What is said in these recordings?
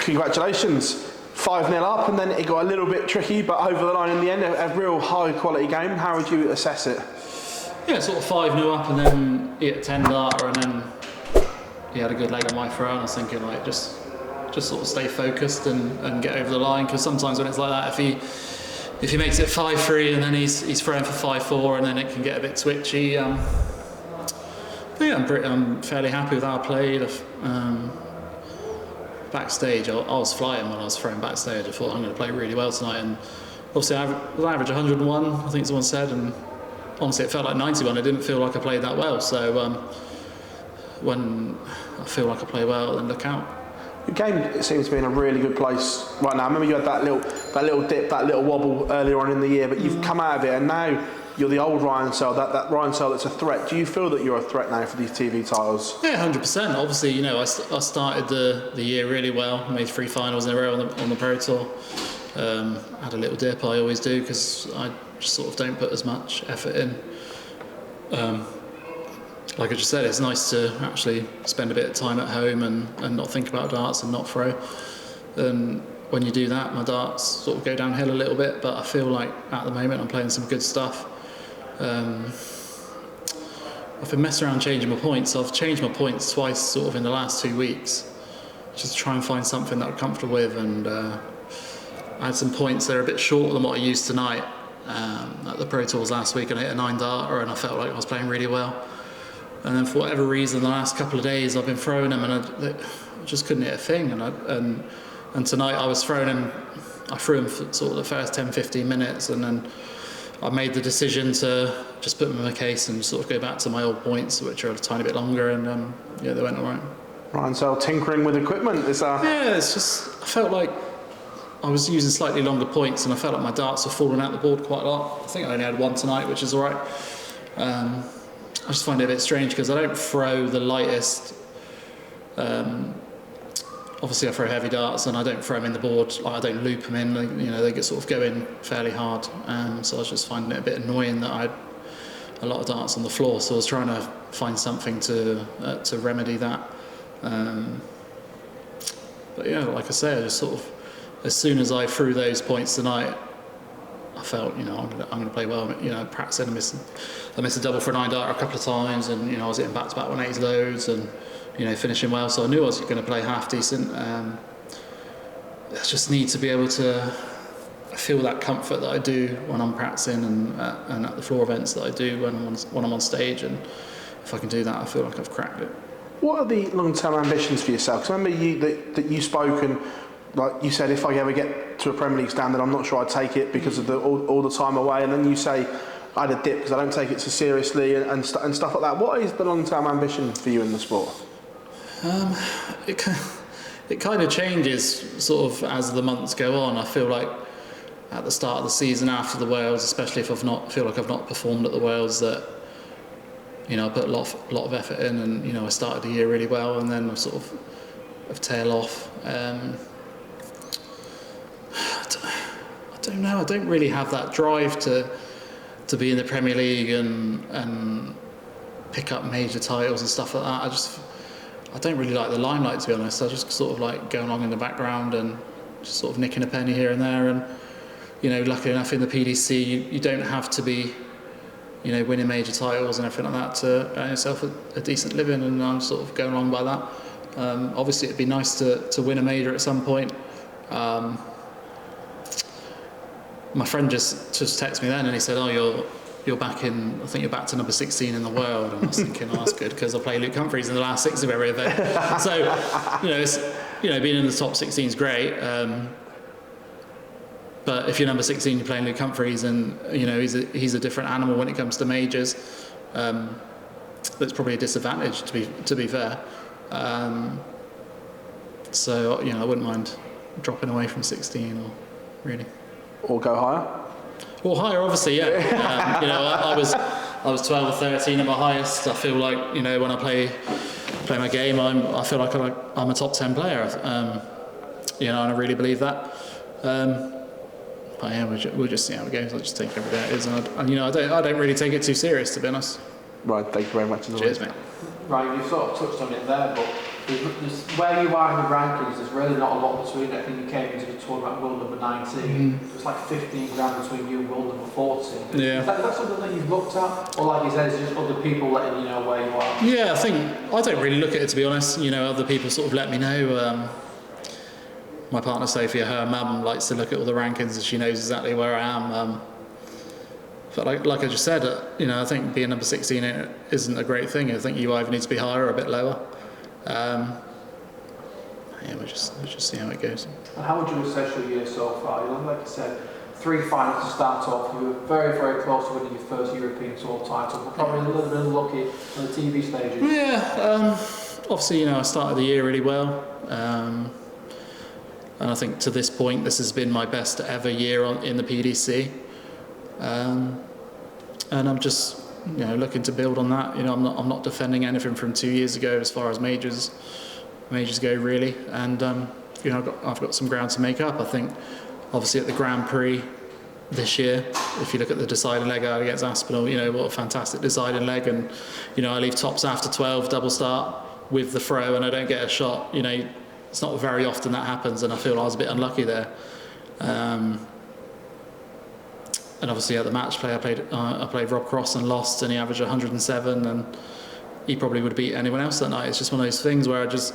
congratulations. 5-0 up, and then it got a little bit tricky, but over the line in the end, a real high-quality game. How would you assess it? Yeah, sort of 5-0 up, and then he hit a 10-darter, and then he had a good leg on my throw, and I was thinking, like, just sort of stay focused and get over the line, because sometimes when it's like that, if he makes it 5-3 and then he's throwing for 5-4, and then it can get a bit twitchy. But yeah, I'm fairly happy with how I played. Backstage, I was flying when I was throwing backstage. I thought I'm going to play really well tonight, and obviously I averaged 101, I think someone said, and honestly it felt like 91. I didn't feel like I played that well, so when I feel like I play well, then look out. The game seems to be in a really good place right now. I remember you had that little dip, that little wobble earlier on in the year, but you've come out of it, and now you're the old Ryan Searle, that Ryan Searle that's a threat. Do you feel that you're a threat now for these TV titles? Yeah, 100%. Obviously, you know, I started the year really well. Made 3 finals in a row on the Pro Tour. Had a little dip, I always do, because I just sort of don't put as much effort in. Like I just said, it's nice to actually spend a bit of time at home and not think about darts and not throw. And when you do that, my darts sort of go downhill a little bit, but I feel like at the moment I'm playing some good stuff. I've been messing around changing my points. I've changed my points twice sort of in the last 2 weeks, just to try and find something that I'm comfortable with, and I had some points that are a bit shorter than what I used tonight. At the Pro Tours last week, and I hit a 9-darter, and I felt like I was playing really well. And then for whatever reason, the last couple of days I've been throwing them, and I just couldn't hit a thing. And tonight I was throwing them. I threw them for sort of the first 10-15 minutes, and then I made the decision to just put them in my case and sort of go back to my old points, which are a tiny bit longer, and yeah, they went all right. Ryan Searle tinkering with equipment. Yeah, it's just, I felt like I was using slightly longer points, and I felt like my darts were falling out the board quite a lot. I think I only had one tonight, which is all right. I just find it a bit strange because I don't throw the lightest. Obviously I throw heavy darts, and I don't throw them in the board. Like, I don't loop them in. They get sort of go in fairly hard. So I was just finding it a bit annoying that I had a lot of darts on the floor. So I was trying to find something to remedy that. But yeah, like I say, I just sort of, as soon as I threw those points tonight, I felt, I'm going to play well. Practicing, I missed a double for a 9-darter a couple of times, and I was hitting back-to-back 180s loads, and finishing well. So I knew I was going to play half decent. I just need to be able to feel that comfort that I do when I'm practicing and at the floor events that I do when I'm on stage. And if I can do that, I feel like I've cracked it. What are the long-term ambitions for yourself? Because I remember that you spoke, and like you said, if I ever get to a Premier League standard, I'm not sure I'd take it because of all the time away. And then you say, I had a dip because I don't take it so seriously and stuff like that. What is the long-term ambition for you in the sport? It kind of changes sort of as the months go on. I feel like at the start of the season, after the Worlds, especially if feel like I've not performed at the Worlds, that I put a lot of effort in, and I started the year really well, and then I sort of tail off. I don't know. I don't really have that drive to be in the Premier League and pick up major titles and stuff like that. I don't really like the limelight, to be honest. I just sort of like going along in the background and just sort of nicking a penny here and there. And luckily enough in the PDC, you don't have to be winning major titles and everything like that to earn yourself a decent living, and I'm sort of going along by that. Obviously it'd be nice to win a major at some point. My friend just texted me then, and he said, you're back in, I think you're back to number 16 in the world. And I was thinking, that's good, because I play Luke Humphries in the last 6 of every event. So, being in the top 16 is great. But if you're number 16, you're playing Luke Humphries, and he's a different animal when it comes to majors. That's probably a disadvantage, to be fair. So I wouldn't mind dropping away from 16, or really. Or go higher. Well, higher, obviously, yeah. I was 12 or 13 at my highest. I feel like when I play my game, I feel like I'm a top 10 player. And I really believe that. But yeah, we'll just see how it goes. I'll just take it every day it is, and I don't really take it too serious, to be honest. Right, thank you very much. Cheers, mate. Right, you sort of touched on it there, but where you are in the rankings, there's really not a lot between. I think you came into the tournament world number 19. It's like 15 grand between you and world number 14. Yeah. Is that something that you've looked at, or like you said, it's just other people letting you know where you are? Yeah, I don't really look at it, to be honest. You know, other people sort of let me know. My partner Sophia, her mum likes to look at all the rankings, and she knows exactly where I am. But like I just said, you know, I think being number 16 isn't a great thing. I think you either need to be higher or a bit lower. Yeah, we'll just see how it goes. And how would you assess your year so far? You know, like I said, 3 finals to start off. You were very, very close to winning your first European Tour title, but probably a little bit unlucky on the TV stages. Yeah, obviously, you know, I started the year really well. And I think to this point, this has been my best ever year in the PDC. And I'm just, you know, looking to build on that. You know, I'm not defending anything from 2 years ago as far as majors go, really. And you know, I've got some ground to make up. I think, obviously, at the Grand Prix this year, if you look at the deciding leg out against Aspinall, you know, what a fantastic deciding leg. And you know, I leave tops after 12, double start with the throw, and I don't get a shot. You know, it's not very often that happens, and I feel I was a bit unlucky there. And obviously at the match play, I played Rob Cross and lost, and he averaged 107, and he probably would have beat anyone else that night. It's just one of those things where I just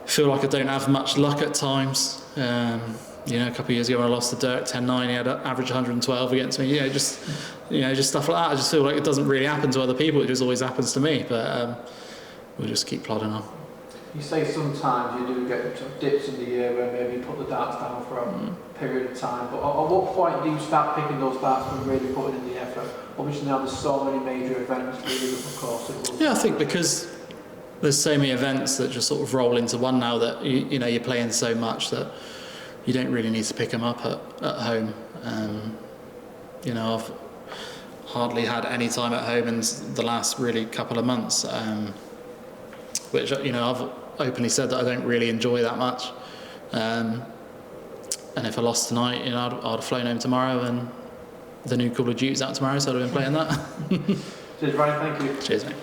feel like I don't have much luck at times. You know, a couple of years ago when I lost to Dirk 10-9, he had an average 112 against me. You know, just stuff like that. I just feel like it doesn't really happen to other people. It just always happens to me. But we'll just keep plodding on. You say sometimes you do get dips in the year where maybe you put the darts down for a period of time, but at what point do you start picking those darts and really putting in the effort? Obviously now there's so many major events leading up, of course. Yeah, I think because there's so many events that just sort of roll into one now that you know, you're playing so much that you don't really need to pick them up at home. You know, I've hardly had any time at home in the last really couple of months, which, you know, I've openly said that I don't really enjoy that much. And if I lost tonight, you know, I'd have flown home tomorrow, and the new Call of Duty's out tomorrow, so I'd have been playing that. Cheers, Ryan, thank you. Cheers, mate.